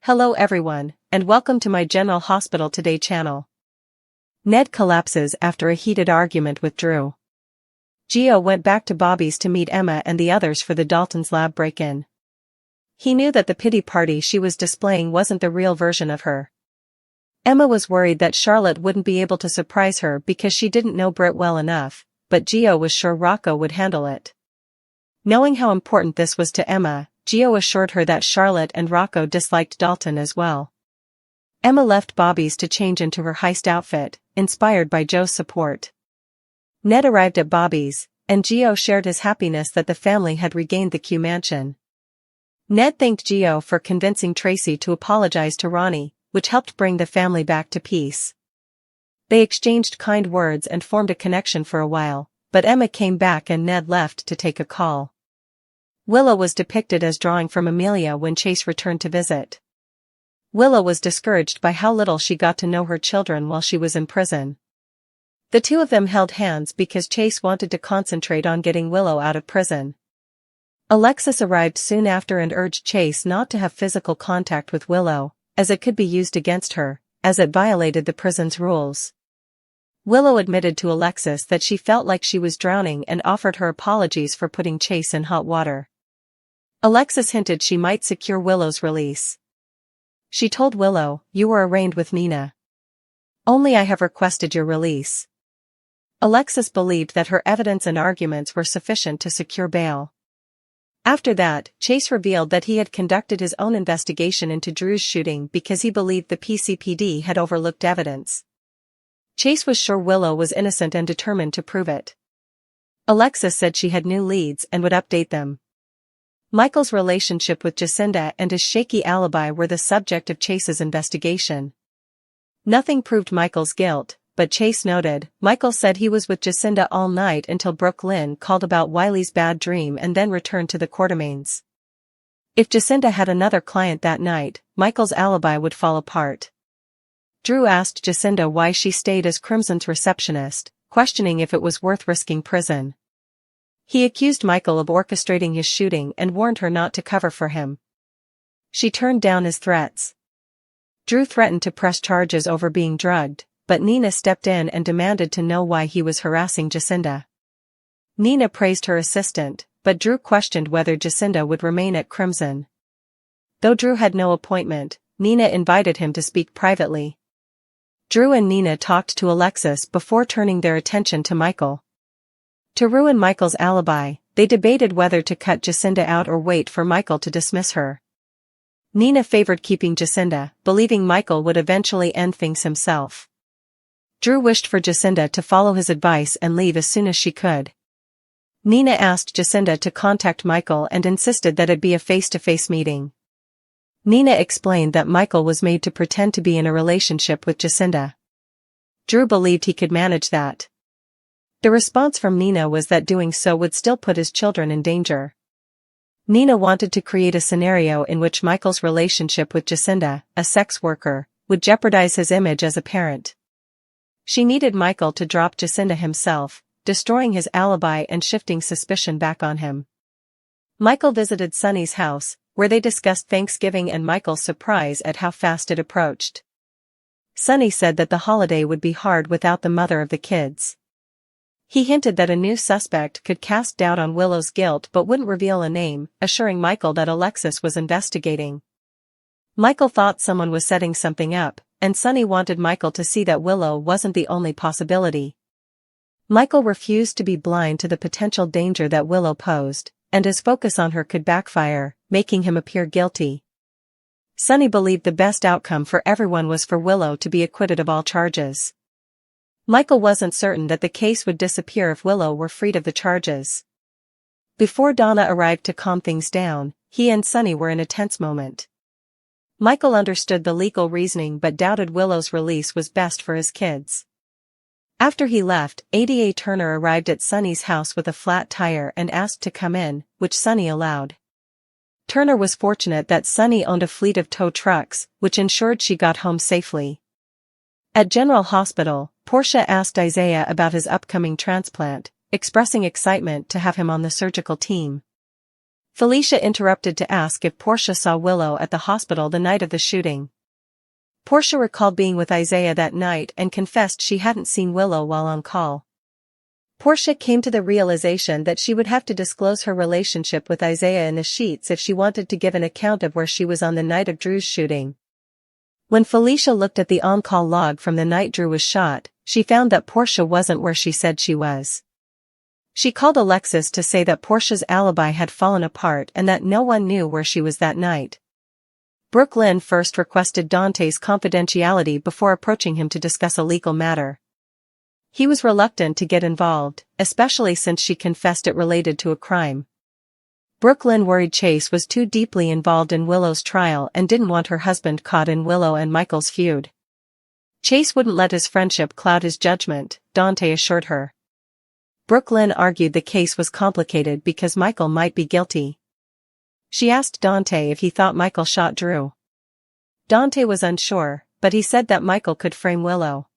Hello everyone, and welcome to my General Hospital Today channel. Ned collapses after a heated argument with Drew. Gio went back to Bobbie's to meet Emma and the others for the Dalton's lab break-in. He knew that the pity party she was displaying wasn't the real version of her. Emma was worried that Charlotte wouldn't be able to surprise her because she didn't know Britt well enough, but Gio was sure Rocco would handle it. Knowing how important this was to Emma, Gio assured her that Charlotte and Rocco disliked Dalton as well. Emma left Bobbie's to change into her heist outfit, inspired by Joe's support. Ned arrived at Bobbie's, and Gio shared his happiness that the family had regained the Q mansion. Ned thanked Gio for convincing Tracy to apologize to Ronnie, which helped bring the family back to peace. They exchanged kind words and formed a connection for a while, but Emma came back and Ned left to take a call. Willow was depicted as drawing from Amelia when Chase returned to visit. Willow was discouraged by how little she got to know her children while she was in prison. The two of them held hands because Chase wanted to concentrate on getting Willow out of prison. Alexis arrived soon after and urged Chase not to have physical contact with Willow, as it could be used against her, as it violated the prison's rules. Willow admitted to Alexis that she felt like she was drowning and offered her apologies for putting Chase in hot water. Alexis hinted she might secure Willow's release. She told Willow, "You were arraigned with Nina. Only I have requested your release." Alexis believed that her evidence and arguments were sufficient to secure bail. After that, Chase revealed that he had conducted his own investigation into Drew's shooting because he believed the PCPD had overlooked evidence. Chase was sure Willow was innocent and determined to prove it. Alexis said she had new leads and would update them. Michael's relationship with Jacinda and his shaky alibi were the subject of Chase's investigation. Nothing proved Michael's guilt, but Chase noted, Michael said he was with Jacinda all night until Brooke Lynn called about Wiley's bad dream and then returned to the Quartermaines. If Jacinda had another client that night, Michael's alibi would fall apart. Drew asked Jacinda why she stayed as Crimson's receptionist, questioning if it was worth risking prison. He accused Michael of orchestrating his shooting and warned her not to cover for him. She turned down his threats. Drew threatened to press charges over being drugged, but Nina stepped in and demanded to know why he was harassing Jacinda. Nina praised her assistant, but Drew questioned whether Jacinda would remain at Crimson. Though Drew had no appointment, Nina invited him to speak privately. Drew and Nina talked to Alexis before turning their attention to Michael. To ruin Michael's alibi, they debated whether to cut Jacinda out or wait for Michael to dismiss her. Nina favored keeping Jacinda, believing Michael would eventually end things himself. Drew wished for Jacinda to follow his advice and leave as soon as she could. Nina asked Jacinda to contact Michael and insisted that it be a face-to-face meeting. Nina explained that Michael was made to pretend to be in a relationship with Jacinda. Drew believed he could manage that. The response from Nina was that doing so would still put his children in danger. Nina wanted to create a scenario in which Michael's relationship with Jacinda, a sex worker, would jeopardize his image as a parent. She needed Michael to drop Jacinda himself, destroying his alibi and shifting suspicion back on him. Michael visited Sonny's house, where they discussed Thanksgiving and Michael's surprise at how fast it approached. Sonny said that the holiday would be hard without the mother of the kids. He hinted that a new suspect could cast doubt on Willow's guilt but wouldn't reveal a name, assuring Michael that Alexis was investigating. Michael thought someone was setting something up, and Sonny wanted Michael to see that Willow wasn't the only possibility. Michael refused to be blind to the potential danger that Willow posed, and his focus on her could backfire, making him appear guilty. Sonny believed the best outcome for everyone was for Willow to be acquitted of all charges. Michael wasn't certain that the case would disappear if Willow were freed of the charges. Before Donna arrived to calm things down, he and Sonny were in a tense moment. Michael understood the legal reasoning but doubted Willow's release was best for his kids. After he left, ADA Turner arrived at Sonny's house with a flat tire and asked to come in, which Sonny allowed. Turner was fortunate that Sonny owned a fleet of tow trucks, which ensured she got home safely. At General Hospital, Portia asked Isaiah about his upcoming transplant, expressing excitement to have him on the surgical team. Felicia interrupted to ask if Portia saw Willow at the hospital the night of the shooting. Portia recalled being with Isaiah that night and confessed she hadn't seen Willow while on call. Portia came to the realization that she would have to disclose her relationship with Isaiah in the sheets if she wanted to give an account of where she was on the night of Drew's shooting. When Felicia looked at the on-call log from the night Drew was shot, she found that Portia wasn't where she said she was. She called Alexis to say that Portia's alibi had fallen apart and that no one knew where she was that night. Brooklyn first requested Dante's confidentiality before approaching him to discuss a legal matter. He was reluctant to get involved, especially since she confessed it related to a crime. Brooklyn worried Chase was too deeply involved in Willow's trial and didn't want her husband caught in Willow and Michael's feud. Chase wouldn't let his friendship cloud his judgment, Dante assured her. Brooklyn argued the case was complicated because Michael might be guilty. She asked Dante if he thought Michael shot Drew. Dante was unsure, but he said that Michael could frame Willow.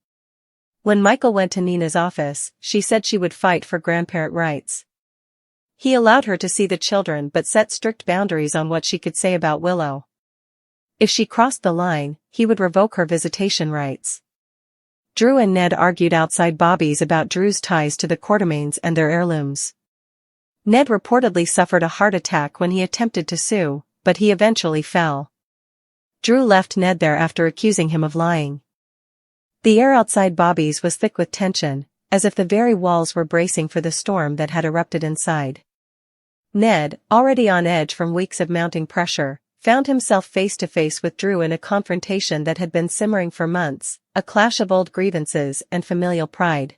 When Michael went to Nina's office, she said she would fight for grandparent rights. He allowed her to see the children but set strict boundaries on what she could say about Willow. If she crossed the line, he would revoke her visitation rights. Drew and Ned argued outside Bobbie's about Drew's ties to the Quartermaines and their heirlooms. Ned reportedly suffered a heart attack when he attempted to sue, but he eventually fell. Drew left Ned there after accusing him of lying. The air outside Bobbie's was thick with tension, as if the very walls were bracing for the storm that had erupted inside. Ned, already on edge from weeks of mounting pressure, found himself face to face with Drew in a confrontation that had been simmering for months, a clash of old grievances and familial pride.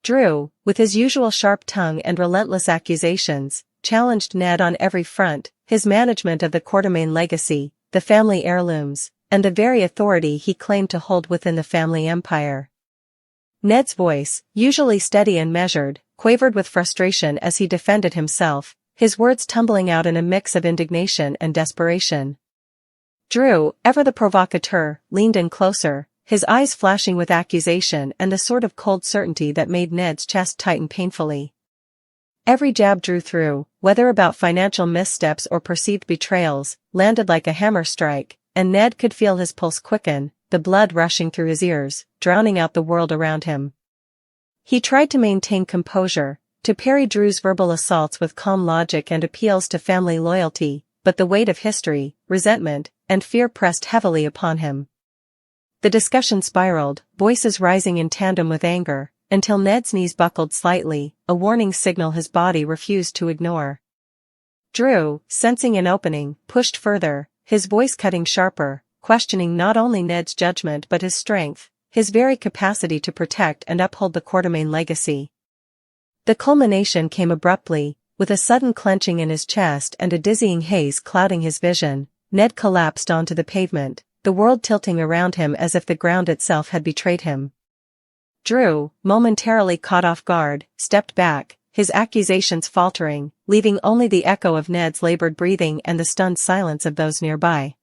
Drew, with his usual sharp tongue and relentless accusations, challenged Ned on every front: his management of the Quartermaine legacy, the family heirlooms, and the very authority he claimed to hold within the family empire. Ned's voice, usually steady and measured, quavered with frustration as he defended himself, his words tumbling out in a mix of indignation and desperation. Drew, ever the provocateur, leaned in closer, his eyes flashing with accusation and the sort of cold certainty that made Ned's chest tighten painfully. Every jab Drew threw, whether about financial missteps or perceived betrayals, landed like a hammer strike, and Ned could feel his pulse quicken, the blood rushing through his ears, drowning out the world around him. He tried to maintain composure, to parry Drew's verbal assaults with calm logic and appeals to family loyalty, but the weight of history, resentment, and fear pressed heavily upon him. The discussion spiraled, voices rising in tandem with anger, until Ned's knees buckled slightly, a warning signal his body refused to ignore. Drew, sensing an opening, pushed further, his voice cutting sharper, questioning not only Ned's judgment but his strength, his very capacity to protect and uphold the Quartermaine legacy. The culmination came abruptly, with a sudden clenching in his chest and a dizzying haze clouding his vision. Ned collapsed onto the pavement, the world tilting around him as if the ground itself had betrayed him. Drew, momentarily caught off guard, stepped back, his accusations faltering, leaving only the echo of Ned's labored breathing and the stunned silence of those nearby.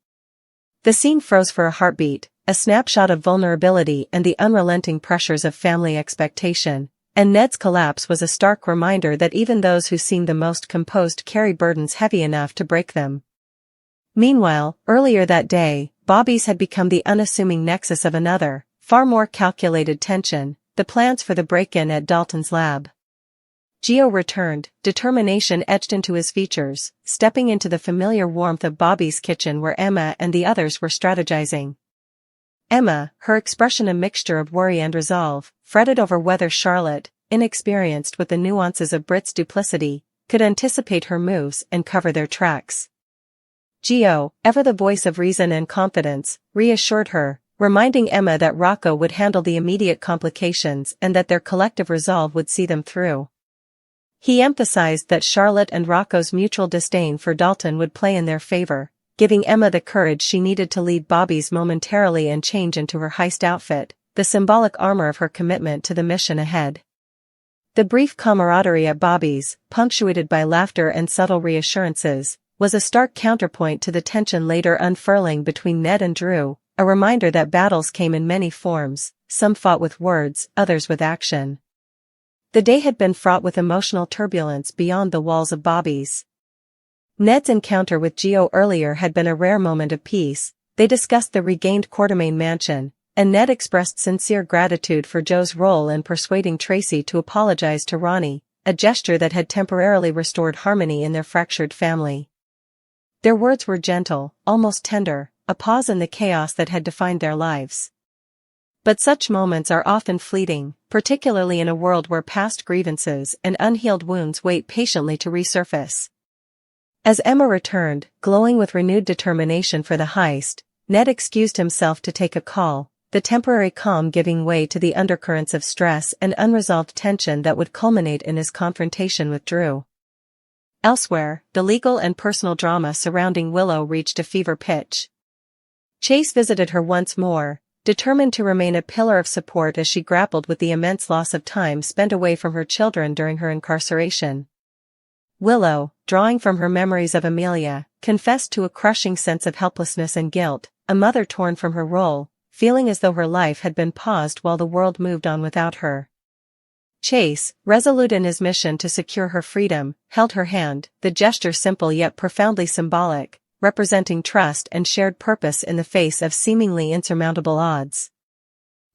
The scene froze for a heartbeat, a snapshot of vulnerability and the unrelenting pressures of family expectation, and Ned's collapse was a stark reminder that even those who seem the most composed carry burdens heavy enough to break them. Meanwhile, earlier that day, Bobbie's had become the unassuming nexus of another, far more calculated tension: the plans for the break-in at Dalton's lab. Gio returned, determination etched into his features, stepping into the familiar warmth of Bobbie's kitchen where Emma and the others were strategizing. Emma, her expression a mixture of worry and resolve, fretted over whether Charlotte, inexperienced with the nuances of Britt's duplicity, could anticipate her moves and cover their tracks. Gio, ever the voice of reason and confidence, reassured her, reminding Emma that Rocco would handle the immediate complications and that their collective resolve would see them through. He emphasized that Charlotte and Rocco's mutual disdain for Dalton would play in their favor, giving Emma the courage she needed to lead Bobbie's momentarily and change into her heist outfit, the symbolic armor of her commitment to the mission ahead. The brief camaraderie at Bobbie's, punctuated by laughter and subtle reassurances, was a stark counterpoint to the tension later unfurling between Ned and Drew, a reminder that battles came in many forms, some fought with words, others with action. The day had been fraught with emotional turbulence beyond the walls of Bobbie's. Ned's encounter with Gio earlier had been a rare moment of peace. They discussed the regained Quartermaine mansion, and Ned expressed sincere gratitude for Joe's role in persuading Tracy to apologize to Ronnie, a gesture that had temporarily restored harmony in their fractured family. Their words were gentle, almost tender, a pause in the chaos that had defined their lives. But such moments are often fleeting, particularly in a world where past grievances and unhealed wounds wait patiently to resurface. As Emma returned, glowing with renewed determination for the heist, Ned excused himself to take a call, the temporary calm giving way to the undercurrents of stress and unresolved tension that would culminate in his confrontation with Drew. Elsewhere, the legal and personal drama surrounding Willow reached a fever pitch. Chase visited her once more, determined to remain a pillar of support as she grappled with the immense loss of time spent away from her children during her incarceration. Willow, drawing from her memories of Amelia, confessed to a crushing sense of helplessness and guilt, a mother torn from her role, feeling as though her life had been paused while the world moved on without her. Chase, resolute in his mission to secure her freedom, held her hand, the gesture simple yet profoundly symbolic, representing trust and shared purpose in the face of seemingly insurmountable odds.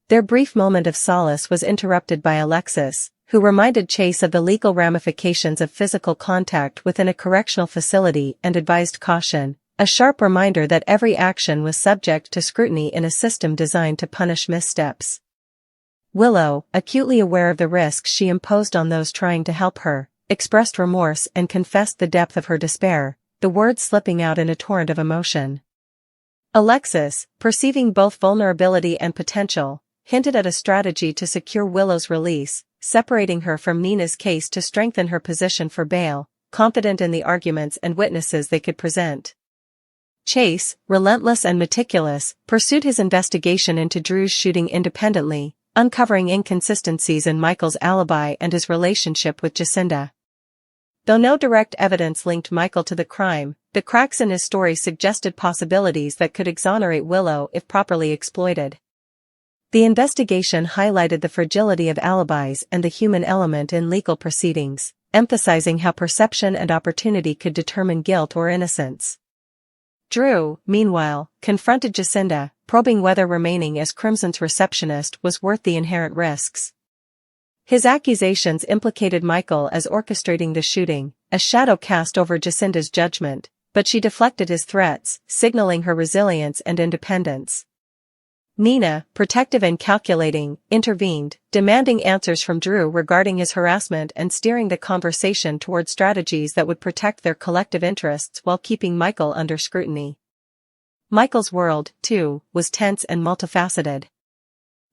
Their brief moment of solace was interrupted by Alexis, who reminded Chase of the legal ramifications of physical contact within a correctional facility and advised caution, a sharp reminder that every action was subject to scrutiny in a system designed to punish missteps. Willow, acutely aware of the risks she imposed on those trying to help her, expressed remorse and confessed the depth of her despair, the words slipping out in a torrent of emotion. Alexis, perceiving both vulnerability and potential, hinted at a strategy to secure Willow's release, separating her from Nina's case to strengthen her position for bail, confident in the arguments and witnesses they could present. Chase, relentless and meticulous, pursued his investigation into Drew's shooting independently, uncovering inconsistencies in Michael's alibi and his relationship with Jacinda. Though no direct evidence linked Michael to the crime, the cracks in his story suggested possibilities that could exonerate Willow if properly exploited. The investigation highlighted the fragility of alibis and the human element in legal proceedings, emphasizing how perception and opportunity could determine guilt or innocence. Drew, meanwhile, confronted Jacinda, probing whether remaining as Crimson's receptionist was worth the inherent risks. His accusations implicated Michael as orchestrating the shooting, a shadow cast over Jacinda's judgment, but she deflected his threats, signaling her resilience and independence. Nina, protective and calculating, intervened, demanding answers from Drew regarding his harassment and steering the conversation toward strategies that would protect their collective interests while keeping Michael under scrutiny. Michael's world, too, was tense and multifaceted.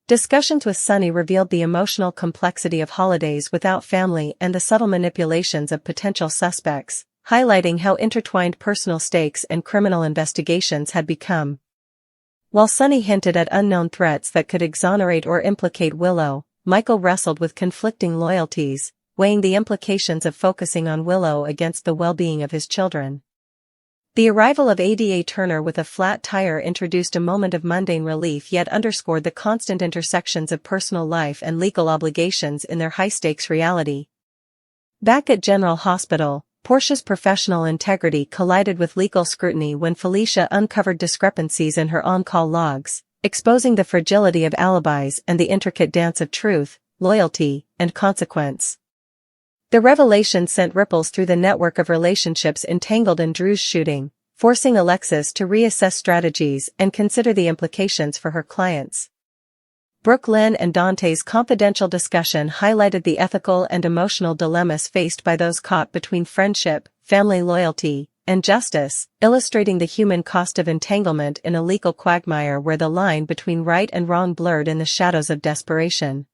Discussions with Sonny revealed the emotional complexity of holidays without family and the subtle manipulations of potential suspects, highlighting how intertwined personal stakes and criminal investigations had become. While Sonny hinted at unknown threats that could exonerate or implicate Willow, Michael wrestled with conflicting loyalties, weighing the implications of focusing on Willow against the well-being of his children. The arrival of Ada Turner with a flat tire introduced a moment of mundane relief yet underscored the constant intersections of personal life and legal obligations in their high-stakes reality. Back at General Hospital, Portia's professional integrity collided with legal scrutiny when Felicia uncovered discrepancies in her on-call logs, exposing the fragility of alibis and the intricate dance of truth, loyalty, and consequence. The revelation sent ripples through the network of relationships entangled in Drew's shooting, forcing Alexis to reassess strategies and consider the implications for her clients. Brooklyn and Dante's confidential discussion highlighted the ethical and emotional dilemmas faced by those caught between friendship, family loyalty, and justice, illustrating the human cost of entanglement in a legal quagmire where the line between right and wrong blurred in the shadows of desperation.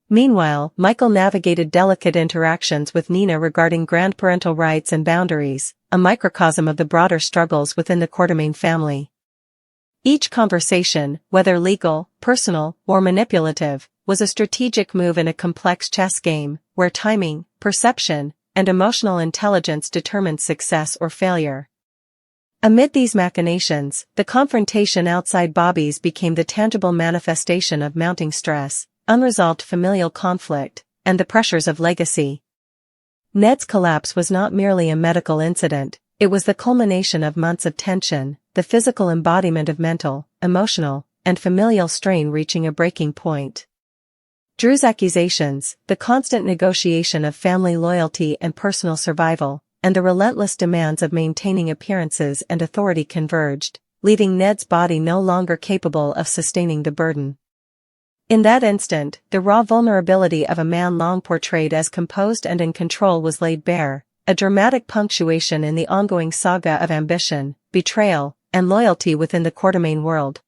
Meanwhile, Michael navigated delicate interactions with Nina regarding grandparental rights and boundaries, a microcosm of the broader struggles within the Quartermaine family. Each conversation, whether legal, personal, or manipulative, was a strategic move in a complex chess game, where timing, perception, and emotional intelligence determined success or failure. Amid these machinations, the confrontation outside Bobbie's became the tangible manifestation of mounting stress, unresolved familial conflict, and the pressures of legacy. Ned's collapse was not merely a medical incident, It was the culmination of months of tension, the physical embodiment of mental, emotional, and familial strain reaching a breaking point. Drew's accusations, the constant negotiation of family loyalty and personal survival, and the relentless demands of maintaining appearances and authority converged, leaving Ned's body no longer capable of sustaining the burden. In that instant, the raw vulnerability of a man long portrayed as composed and in control was laid bare, a dramatic punctuation in the ongoing saga of ambition, betrayal, and loyalty within the Quartermaine world.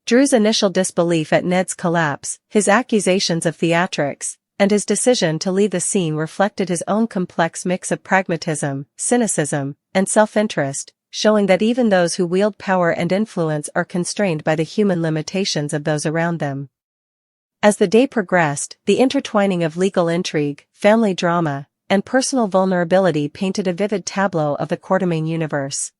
Drew's initial disbelief at Ned's collapse, his accusations of theatrics, and his decision to leave the scene reflected his own complex mix of pragmatism, cynicism, and self-interest, showing that even those who wield power and influence are constrained by the human limitations of those around them. As the day progressed, the intertwining of legal intrigue, family drama, and personal vulnerability painted a vivid tableau of the Quartermaine universe.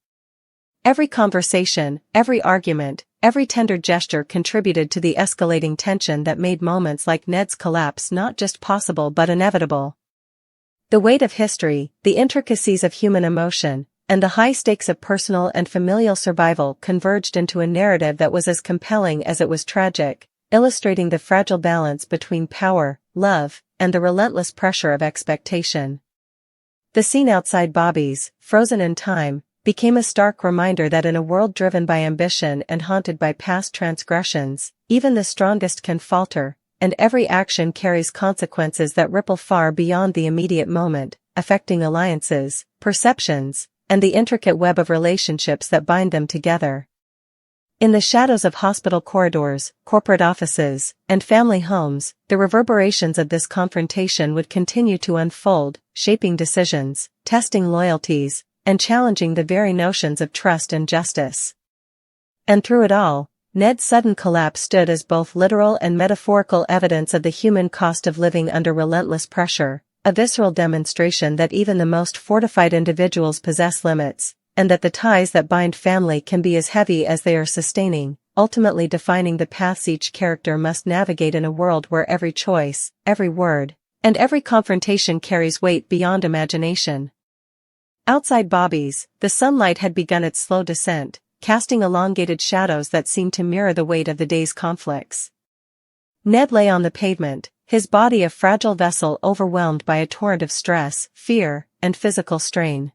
Every conversation, every argument, every tender gesture contributed to the escalating tension that made moments like Ned's collapse not just possible but inevitable. The weight of history, the intricacies of human emotion, and the high stakes of personal and familial survival converged into a narrative that was as compelling as it was tragic, illustrating the fragile balance between power, love, and the relentless pressure of expectation. The scene outside Bobbie's, frozen in time, became a stark reminder that in a world driven by ambition and haunted by past transgressions, even the strongest can falter, and every action carries consequences that ripple far beyond the immediate moment, affecting alliances, perceptions, and the intricate web of relationships that bind them together. In the shadows of hospital corridors, corporate offices, and family homes, the reverberations of this confrontation would continue to unfold, shaping decisions, testing loyalties, and challenging the very notions of trust and justice. And through it all, Ned's sudden collapse stood as both literal and metaphorical evidence of the human cost of living under relentless pressure, a visceral demonstration that even the most fortified individuals possess limits, and that the ties that bind family can be as heavy as they are sustaining, ultimately defining the paths each character must navigate in a world where every choice, every word, and every confrontation carries weight beyond imagination. Outside Bobbie's, the sunlight had begun its slow descent, casting elongated shadows that seemed to mirror the weight of the day's conflicts. Ned lay on the pavement, his body a fragile vessel overwhelmed by a torrent of stress, fear, and physical strain.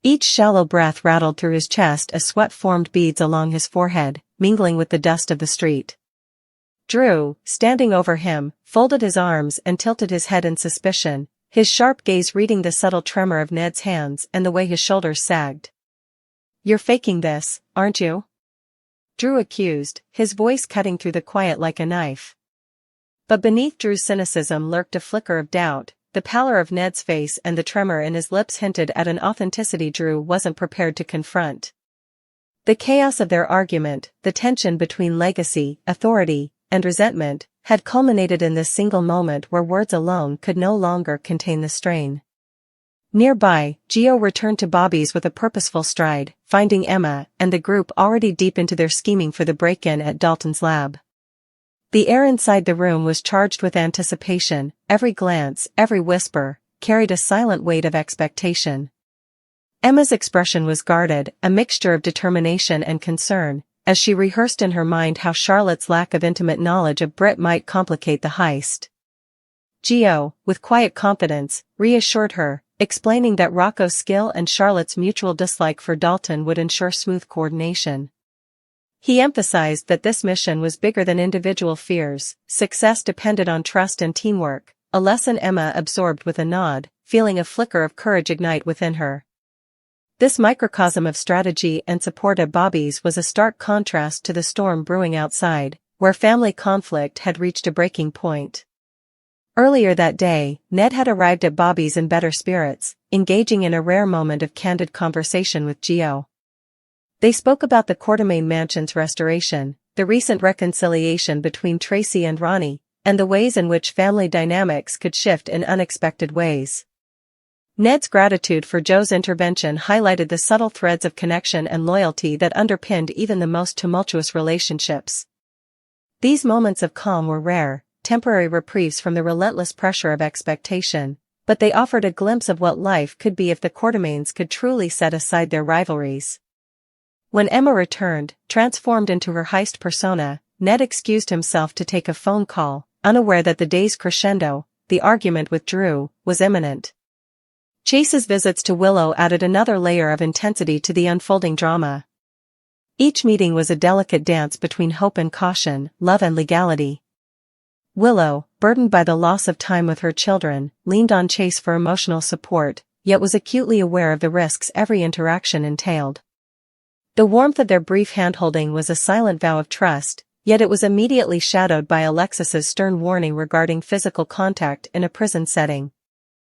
Each shallow breath rattled through his chest as sweat formed beads along his forehead, mingling with the dust of the street. Drew, standing over him, folded his arms and tilted his head in suspicion, his sharp gaze reading the subtle tremor of Ned's hands and the way his shoulders sagged. "You're faking this, aren't you?" Drew accused, his voice cutting through the quiet like a knife. But beneath Drew's cynicism lurked a flicker of doubt. The pallor of Ned's face and the tremor in his lips hinted at an authenticity Drew wasn't prepared to confront. The chaos of their argument, the tension between legacy, authority, and resentment, had culminated in this single moment where words alone could no longer contain the strain. Nearby, Gio returned to Bobbie's with a purposeful stride, finding Emma and the group already deep into their scheming for the break-in at Dalton's lab. The air inside the room was charged with anticipation, every glance, every whisper, carried a silent weight of expectation. Emma's expression was guarded, a mixture of determination and concern, as she rehearsed in her mind how Charlotte's lack of intimate knowledge of Britt might complicate the heist. Gio, with quiet confidence, reassured her, explaining that Rocco's skill and Charlotte's mutual dislike for Dalton would ensure smooth coordination. He emphasized that this mission was bigger than individual fears, success depended on trust and teamwork, a lesson Emma absorbed with a nod, feeling a flicker of courage ignite within her. This microcosm of strategy and support at Bobbie's was a stark contrast to the storm brewing outside, where family conflict had reached a breaking point. Earlier that day, Ned had arrived at Bobbie's in better spirits, engaging in a rare moment of candid conversation with Gio. They spoke about the Quartermaine mansion's restoration, the recent reconciliation between Tracy and Ronnie, and the ways in which family dynamics could shift in unexpected ways. Ned's gratitude for Joe's intervention highlighted the subtle threads of connection and loyalty that underpinned even the most tumultuous relationships. These moments of calm were rare, temporary reprieves from the relentless pressure of expectation, But they offered a glimpse of what life could be if the Quartermaines could truly set aside their rivalries. When Emma returned, transformed into her heist persona, Ned excused himself to take a phone call, unaware that the day's crescendo, the argument with Drew, was imminent. Chase's visits to Willow added another layer of intensity to the unfolding drama. Each meeting was a delicate dance between hope and caution, love and legality. Willow, burdened by the loss of time with her children, leaned on Chase for emotional support, yet was acutely aware of the risks every interaction entailed. The warmth of their brief handholding was a silent vow of trust, yet it was immediately shadowed by Alexis's stern warning regarding physical contact in a prison setting.